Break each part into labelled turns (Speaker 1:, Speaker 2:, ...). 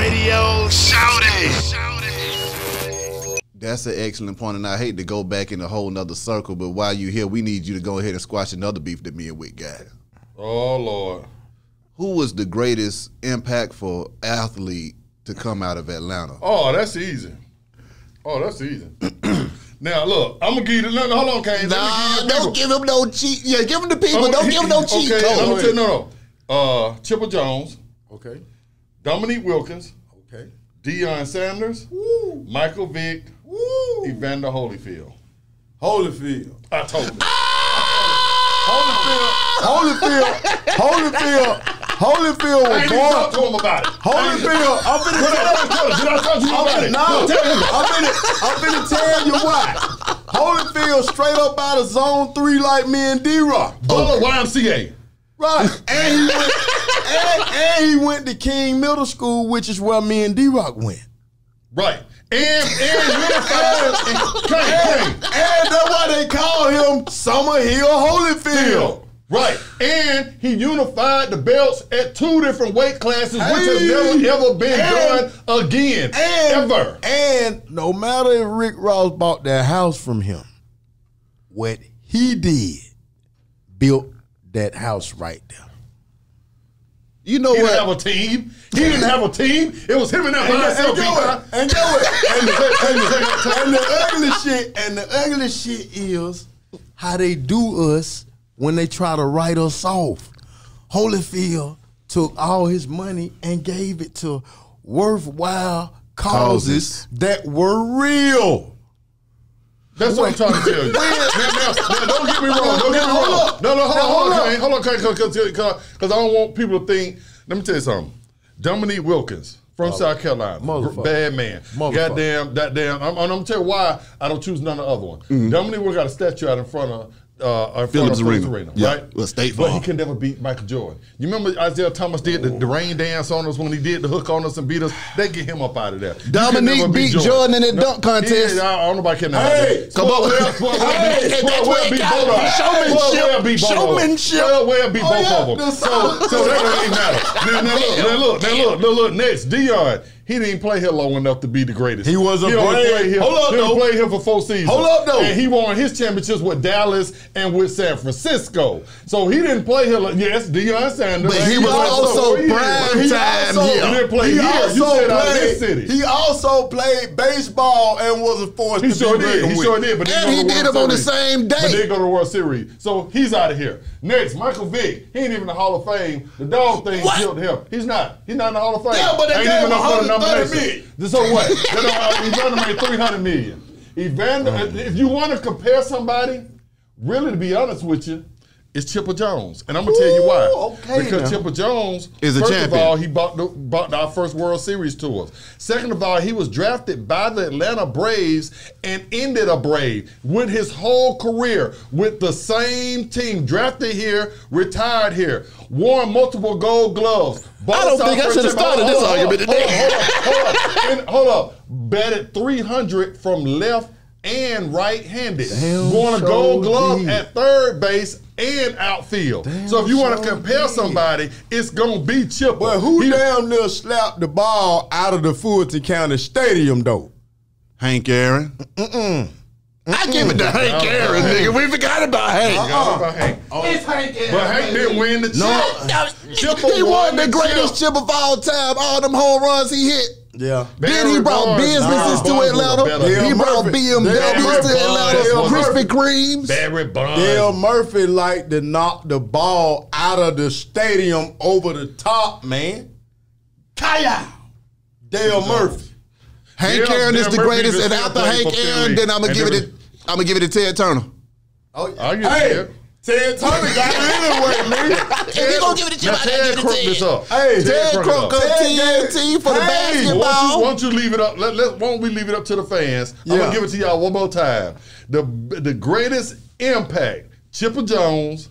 Speaker 1: radio. Shout it.
Speaker 2: That's an excellent point, and I hate to go back in a whole nother circle, but while you're here, we need you to go ahead and squash another beef that me and Vick got.
Speaker 3: Oh, Lord.
Speaker 2: Who was the greatest impactful athlete to come out of Atlanta?
Speaker 3: Oh, that's easy. Now, look, I'm going to give you the, hold on, Kane.
Speaker 2: Nah, don't give him no cheat. Yeah, give him the people. Don't give him no cheat code.
Speaker 3: I'm going to tell you, no. Chipper Jones.
Speaker 4: Okay.
Speaker 3: Dominique Wilkins.
Speaker 4: Okay.
Speaker 3: Deion Sanders.
Speaker 4: Woo.
Speaker 3: Michael Vick.
Speaker 4: Woo.
Speaker 3: Evander Holyfield.
Speaker 4: Holyfield.
Speaker 3: I told you.
Speaker 4: Holyfield was
Speaker 3: I
Speaker 4: born.
Speaker 3: talk to him about it.
Speaker 4: Holyfield, I'm finna tell you why. Holyfield straight up out of zone 3 like me and D-Rock.
Speaker 3: Butler YMCA.
Speaker 4: Right. And he went to King Middle School, which is where me and D-Rock went.
Speaker 3: Right. And unified.
Speaker 4: And that's why they call him Summerhill Holyfield.
Speaker 3: Right. And he unified the belts at 2 different weight classes, which has never, ever been done again. Ever.
Speaker 4: And no matter if Rick Ross bought that house from him, what he did, built that house right there.
Speaker 2: You know
Speaker 3: He
Speaker 2: what?
Speaker 3: didn't have a team. He didn't have a team. It was him and that by himself.
Speaker 4: And the ugly shit is how they do us when they try to write us off. Holyfield took all his money and gave it to worthwhile causes that were real.
Speaker 3: That's what I'm trying to tell you. Now, don't get me wrong. Don't get me wrong. Hold on, because I don't want people to think. Let me tell you something. Dominique Wilkins from South Carolina, bad man. Goddamn. I'm gonna tell you why I don't choose none of the other one. Dominique Wilkins got a statue out in front of Phillips Arena, right?
Speaker 2: Well, State
Speaker 3: But
Speaker 2: Farm.
Speaker 3: he can never beat Michael Jordan. You remember Isaiah Thomas did the rain dance on us when he did the hook on us and beat us? They get him up out of there.
Speaker 2: Dominique beat Jordan in the dunk contest.
Speaker 3: I don't know about kidding.
Speaker 4: Hey,
Speaker 2: come on.
Speaker 4: Showmanship.
Speaker 3: Well, beat both of them. So that don't even matter. Now look. Next, Deion. He didn't play here long enough to be the greatest.
Speaker 4: He was a brand.
Speaker 3: He played here for 4 seasons.
Speaker 4: Hold up, though.
Speaker 3: And he won his championships with Dallas and with San Francisco. So he didn't play here. Yes, Deion Sanders.
Speaker 2: But he was also prime time here.
Speaker 3: He didn't play here. You said out of this city.
Speaker 4: He also played baseball and was a force
Speaker 3: He sure did. But
Speaker 2: and he did them on the same
Speaker 3: But
Speaker 2: day.
Speaker 3: they go to the World Series. So he's out of here. Next, Michael Vick. He ain't even in the Hall of Fame. The dog thing killed him. He's not. He's not in the Hall of Fame.
Speaker 4: Yeah, but they gave him $130 million.
Speaker 3: So what? Evander made $300 million. Evander, if you want to compare somebody, really to be honest with you, it's Chipper Jones. And I'm going to tell you why.
Speaker 4: Okay,
Speaker 3: because Chipper Jones,
Speaker 2: is a champion.
Speaker 3: First of all, he brought our first World Series to us. Second of all, he was drafted by the Atlanta Braves and ended a Brave. Went his whole career with the same team. Drafted here, retired here. Won multiple gold gloves.
Speaker 2: I don't think I should have started this argument today.
Speaker 3: Hold up. Batted 300 from left and right-handed.
Speaker 4: Damn,
Speaker 3: Won a gold
Speaker 4: so
Speaker 3: glove
Speaker 4: deep.
Speaker 3: at third base and outfield.
Speaker 4: Damn,
Speaker 3: so if you want to
Speaker 4: so
Speaker 3: compare
Speaker 4: deep.
Speaker 3: somebody, it's going to be Chipper.
Speaker 4: But who damn near slapped the ball out of the Fulton County Stadium, though?
Speaker 2: Hank Aaron. I give it to Hank Aaron, nigga. We forgot about Hank.
Speaker 3: It's Hank Aaron. But Hank didn't win the chip.
Speaker 2: He won the greatest chip of all time. All them home runs he hit.
Speaker 4: Yeah.
Speaker 2: Then he brought businesses to Atlanta. He brought BMWs to Atlanta. Krispy Kremes.
Speaker 3: Barry Bonds.
Speaker 4: Dale Murphy liked to knock the ball out of the stadium over the top, man. Kaya. Dale Murphy.
Speaker 2: Hank Aaron is the greatest, and after Hank Aaron, then I'm gonna give it to Ted Turner.
Speaker 4: Hey, Ted Turner got it anyway, nigga.
Speaker 2: If you gonna give it to Chip, I gotta give it to Ted.
Speaker 4: Hey,
Speaker 2: Ted Crump got TNT for the basketball.
Speaker 3: Why don't you leave it up? Why don't we leave it up to the fans? I'm gonna give it to y'all one more time. The greatest impact: Chipper Jones,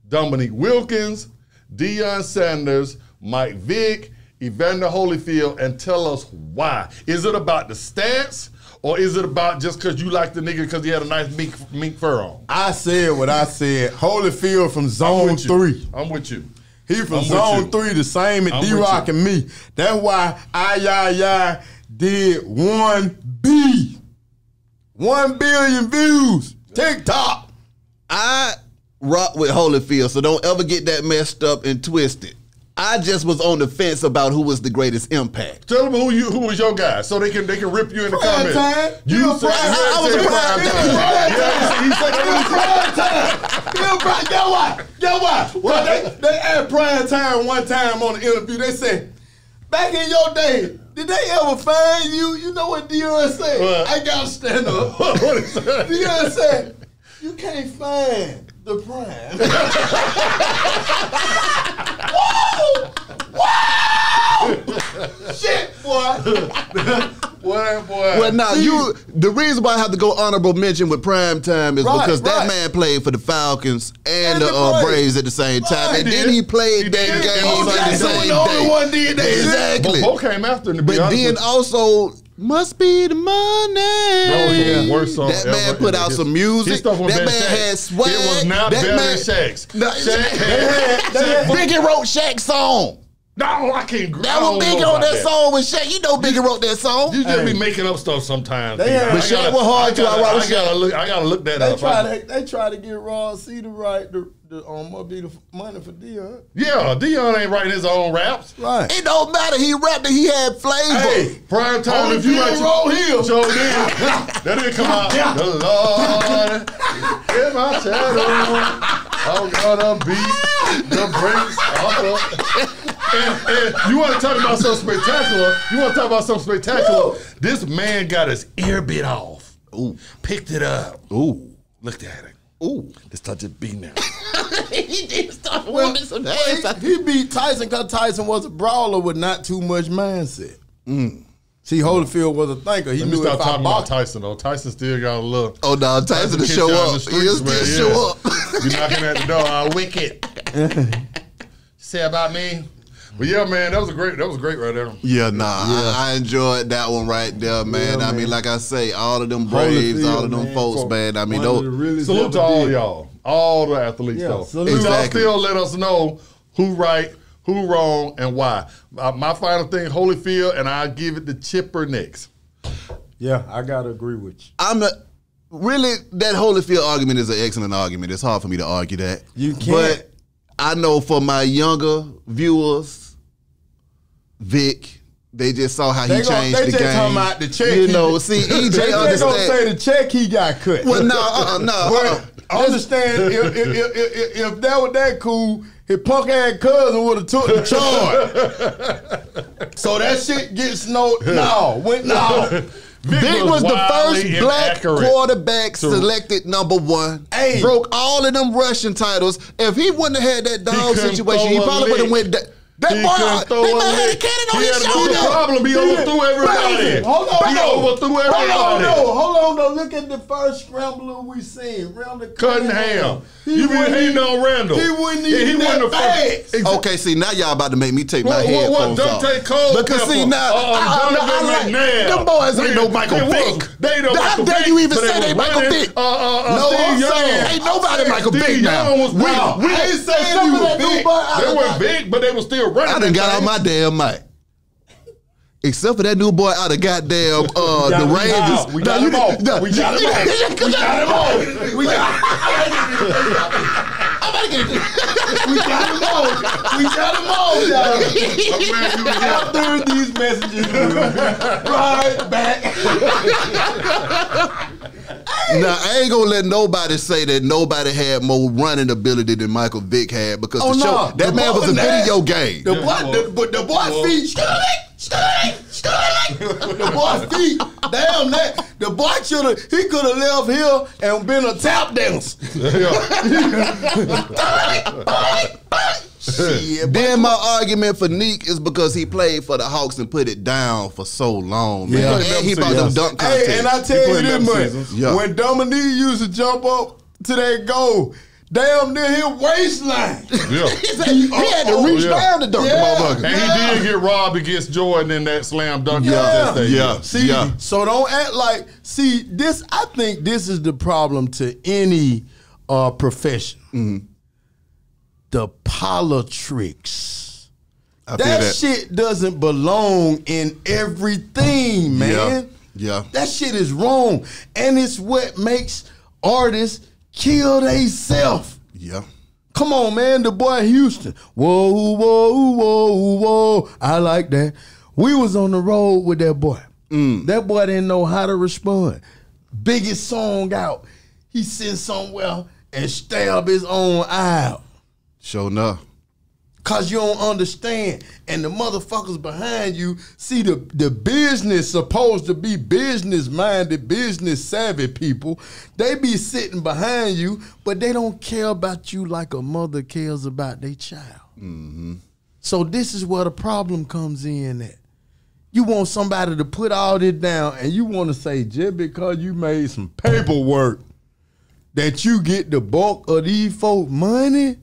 Speaker 3: Dominique Wilkins, Deion Sanders, Mike Vick, Evander Holyfield, and tell us why. Is it about the stats, or is it about just because you like the nigga because he had a nice mink fur on?
Speaker 4: I said what I said. Holyfield from Zone 3.
Speaker 3: I'm with you.
Speaker 4: He from
Speaker 3: I'm
Speaker 4: Zone
Speaker 3: with you.
Speaker 4: 3, the same as
Speaker 3: I'm
Speaker 4: D-Rock
Speaker 3: with
Speaker 4: and me. That's why I did 1B. 1 billion views. TikTok.
Speaker 2: I rock with Holyfield, so don't ever get that messed up and twisted. I just was on the fence about who was the greatest impact.
Speaker 3: Tell them who was your guy, so they can rip you in the
Speaker 4: Prime
Speaker 3: comments.
Speaker 4: time.
Speaker 3: You said
Speaker 2: I was a prime time.
Speaker 3: Yeah, he said
Speaker 4: Prime time. Get what? Well, they had prime time one time on the interview. They said, back in your day, did they ever find you? You know what Deion said?
Speaker 3: What?
Speaker 4: I gotta stand up.
Speaker 3: What is that?
Speaker 4: Deion said, you can't find the prime. Whoa! Shit, boy.
Speaker 3: Boy.
Speaker 2: Well, now the reason why I have to go honorable mention with prime time is because that man played for the Falcons and the Braves at the same time, and then he played that game at the same day.
Speaker 4: One did that.
Speaker 2: Exactly.
Speaker 3: Bo came after him, to be
Speaker 2: But
Speaker 3: honest
Speaker 2: then
Speaker 3: with you.
Speaker 2: also must be the money.
Speaker 3: That was the worst song
Speaker 2: That man
Speaker 3: ever
Speaker 2: put
Speaker 3: in
Speaker 2: out
Speaker 3: his-
Speaker 2: some
Speaker 3: His
Speaker 2: music.
Speaker 3: stuff was
Speaker 2: That
Speaker 3: better
Speaker 2: man
Speaker 3: than
Speaker 2: had
Speaker 3: Shaq's.
Speaker 2: swag.
Speaker 3: It was not
Speaker 2: That
Speaker 3: better
Speaker 2: man-
Speaker 3: than Shaq's.
Speaker 2: No,
Speaker 3: Shaq
Speaker 2: Biggie wrote Shaq's song.
Speaker 3: No, I can't.
Speaker 2: That was Biggie on that song with Shaq. You know Biggie wrote that song.
Speaker 3: You just be making up stuff sometimes.
Speaker 4: They had-
Speaker 2: But Shaq was hard too. I
Speaker 3: gotta look that
Speaker 4: They
Speaker 3: up.
Speaker 4: try to get Raw C to write the must be the money for Deion.
Speaker 3: Yeah, Deion ain't writing his own raps.
Speaker 4: Right.
Speaker 2: It don't matter. He rapped and he had flavor.
Speaker 3: Hey, prime time if you write
Speaker 4: Roll Hill.
Speaker 3: So then, that didn't come out. The Lord in my shadow, I'm gonna beat the brakes off of. And you want to talk about something spectacular? This man got his ear bit off.
Speaker 2: Ooh.
Speaker 3: Picked it up.
Speaker 2: Ooh.
Speaker 3: Looked at it.
Speaker 2: Ooh.
Speaker 3: Let's touch it beat now.
Speaker 2: He did start
Speaker 4: Well,
Speaker 2: whooping some ass.
Speaker 4: he beat Tyson because Tyson was a brawler with not too much mindset. See, Holyfield was a thinker. He
Speaker 3: Let me
Speaker 4: knew
Speaker 3: stop
Speaker 4: if I
Speaker 3: talking about
Speaker 4: boxed.
Speaker 3: Tyson, though. Tyson still got a look.
Speaker 2: Oh, no, Tyson to
Speaker 3: kicked
Speaker 2: show
Speaker 3: you out in
Speaker 2: up.
Speaker 3: the streets,
Speaker 2: He'll
Speaker 3: man,
Speaker 2: still show up.
Speaker 3: You knocking at the door, wicked. Say about me. But yeah, man, that was great right there.
Speaker 2: Yeah, I enjoyed that one right there, man.
Speaker 4: Yeah,
Speaker 2: I mean,
Speaker 4: man.
Speaker 2: like I say, all of them Braves,
Speaker 4: Holyfield,
Speaker 2: all of them
Speaker 4: man,
Speaker 2: folks, man. I mean,
Speaker 4: one of the
Speaker 2: those.
Speaker 4: realest
Speaker 3: Salute
Speaker 4: ever
Speaker 3: to all
Speaker 4: did.
Speaker 3: y'all, all the athletes,
Speaker 4: Yeah,
Speaker 3: though.
Speaker 4: salute.
Speaker 3: Y'all
Speaker 2: Exactly.
Speaker 3: still let us know who right, who wrong, and why. My final thing, Holyfield, and I'll give it to Chipper next.
Speaker 4: Yeah, I gotta agree with you.
Speaker 2: Really, that Holyfield argument is an excellent argument. It's hard for me to argue that.
Speaker 4: You can't.
Speaker 2: But I know for my younger viewers, Vick, they just saw how he changed the
Speaker 4: just
Speaker 2: game.
Speaker 4: talking about the check.
Speaker 2: You know, see, EJ
Speaker 4: they gonna
Speaker 2: understand.
Speaker 4: say the check he got cut.
Speaker 2: Well, no.
Speaker 4: But understand if that was that cool, his punk ass cousin would have took the charge. So that shit gets no.
Speaker 2: Vick was the
Speaker 3: wildly
Speaker 2: first black
Speaker 3: inaccurate.
Speaker 2: quarterback selected #1.
Speaker 4: Hey.
Speaker 2: Broke all of them rushing titles. If he wouldn't have had that dog
Speaker 3: couldn't
Speaker 2: situation, he
Speaker 3: throw a
Speaker 2: probably would have
Speaker 3: lick.
Speaker 2: went. That
Speaker 3: He
Speaker 2: boy,
Speaker 3: couldn't throw
Speaker 2: that
Speaker 3: a
Speaker 2: man had a
Speaker 3: lick.
Speaker 2: cannon on
Speaker 3: He
Speaker 2: his
Speaker 3: had
Speaker 2: shoulder.
Speaker 3: no problem. He overthrew everybody.
Speaker 4: Hold on,
Speaker 3: He overthrew everybody.
Speaker 4: Hold on, though. Look at the first scrambler we seen. Randall
Speaker 3: Cunningham. You been hating on Randall.
Speaker 4: He wouldn't
Speaker 3: Yeah,
Speaker 4: even
Speaker 3: wasn't
Speaker 4: that fast.
Speaker 2: Okay, see, now y'all about to make me take my
Speaker 3: What
Speaker 2: headphones off.
Speaker 3: Dante Cole?
Speaker 2: Because see, now,
Speaker 3: Donovan McNabb.
Speaker 2: them boys ain't no Michael Vick.
Speaker 3: They know
Speaker 2: How
Speaker 3: Michael
Speaker 2: dare
Speaker 3: Vick,
Speaker 2: you even
Speaker 3: but
Speaker 2: say they
Speaker 3: was
Speaker 2: Michael
Speaker 3: winning.
Speaker 2: Vick?
Speaker 3: No,
Speaker 2: I'm saying, ain't nobody Michael Vick now.
Speaker 3: Young was
Speaker 2: We-
Speaker 3: winning.
Speaker 2: we-
Speaker 4: I ain't saying you was big.
Speaker 3: They were big, but they were still running.
Speaker 2: I done got on my damn mic. Except for that new boy out of goddamn the Ravens.
Speaker 4: We got him off. We got him off. We got him off. We got him off, y'all. After these messages, right back.
Speaker 2: Now, I ain't gonna let nobody say that nobody had more running ability than Michael Vick had because
Speaker 4: Oh,
Speaker 2: the show,
Speaker 4: no.
Speaker 2: that
Speaker 4: The
Speaker 2: man
Speaker 4: boy
Speaker 2: was a
Speaker 4: was
Speaker 2: video game.
Speaker 4: The boy feet. The boy feet. Damn that. The boy he could have left here and been a tap dancer. Shit,
Speaker 2: Then my argument for Neek is because he played for the Hawks and put it down for so long, man.
Speaker 4: Yeah.
Speaker 2: And he brought them dunk contests.
Speaker 4: Hey, and I tell you this much.
Speaker 2: Yeah.
Speaker 4: When Dominique used to jump up to that goal, damn near his waistline.
Speaker 3: Yeah.
Speaker 2: he had to reach down to dunk the motherfucker.
Speaker 3: And he did get robbed against Jordan in that slam dunk
Speaker 2: Yeah.
Speaker 3: contest that year.
Speaker 4: See, so don't act like, this, I think this is the problem to any profession. the politics.
Speaker 2: I feel
Speaker 4: That shit doesn't belong in everything, man.
Speaker 2: Yeah.
Speaker 4: That shit is wrong. And it's what makes artists kill theyself.
Speaker 2: Yeah.
Speaker 4: Come on, man. The boy Houston. Whoa, whoa, whoa, whoa. I like that. We was on the road with that boy. That boy didn't know how to respond. Biggest song out. He sent somewhere and stab his own eye out.
Speaker 2: Sure enough.
Speaker 4: Cause you don't understand. And the motherfuckers behind you, see the business supposed to be business-minded, business-savvy people. They be sitting behind you, but they don't care about you like a mother cares about their child.
Speaker 2: Mm-hmm.
Speaker 4: So this is where the problem comes in at. You want somebody to put all this down and you want to say just because you made some paperwork that you get the bulk of these folk money?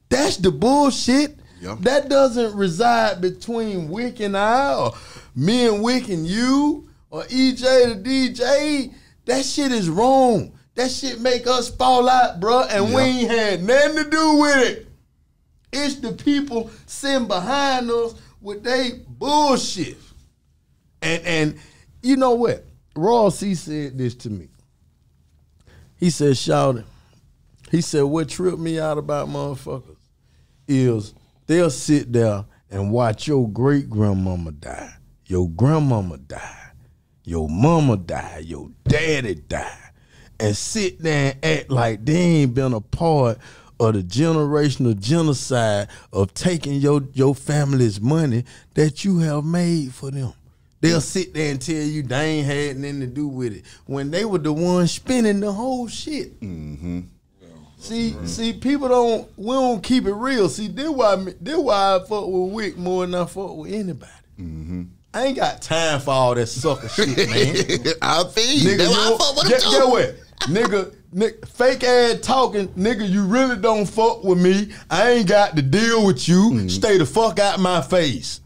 Speaker 4: That's the bullshit.
Speaker 2: Yep.
Speaker 4: That doesn't reside between Vick and I, or me and Vick and you, or EJ the DJ. That shit is wrong. That shit make us fall out, bro, and we ain't had nothing to do with it. It's the people sitting behind us with they bullshit. And you know what? Ross C said this to me. He said, "Shawty," he said, "what tripped me out about motherfuckers is they'll sit there and watch your great-grandmama die, your grandmama die, your mama die, your daddy die, and sit there and act like they ain't been a part of the generational genocide of taking your family's money that you have made for them. They'll sit there and tell you they ain't had nothing to do with it when they were the ones spending the whole shit."
Speaker 2: Mm-hmm.
Speaker 4: See, people we don't keep it real. See, this why I fuck with Vick more than I fuck with anybody.
Speaker 2: Mm-hmm.
Speaker 4: I ain't got time for all that sucker shit, man.
Speaker 2: I feel you.
Speaker 4: Nigga,
Speaker 2: I fuck with him too.
Speaker 4: get what? Nigga, fake ass talking, nigga, you really don't fuck with me. I ain't got to deal with you.
Speaker 2: Mm-hmm.
Speaker 4: Stay the fuck out my face.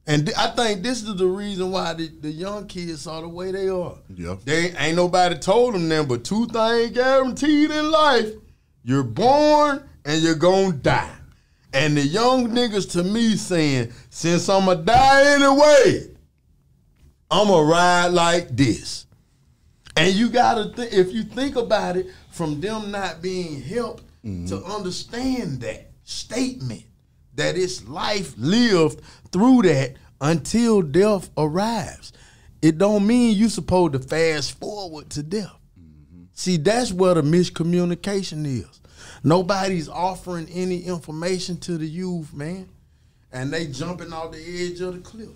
Speaker 4: And I think this is the reason why the young kids are the way they are.
Speaker 2: Yeah.
Speaker 4: They ain't nobody told them that, but two things guaranteed in life. You're born and you're gonna die. And the young niggas to me saying, since I'ma die anyway, I'ma ride like this. And you gotta if you think about it, from them not being helped to understand that statement, that it's life lived through that until death arrives. It don't mean you supposed to fast forward to death. See, that's where the miscommunication is. Nobody's offering any information to the youth, man. And they jumping off the edge of the cliff.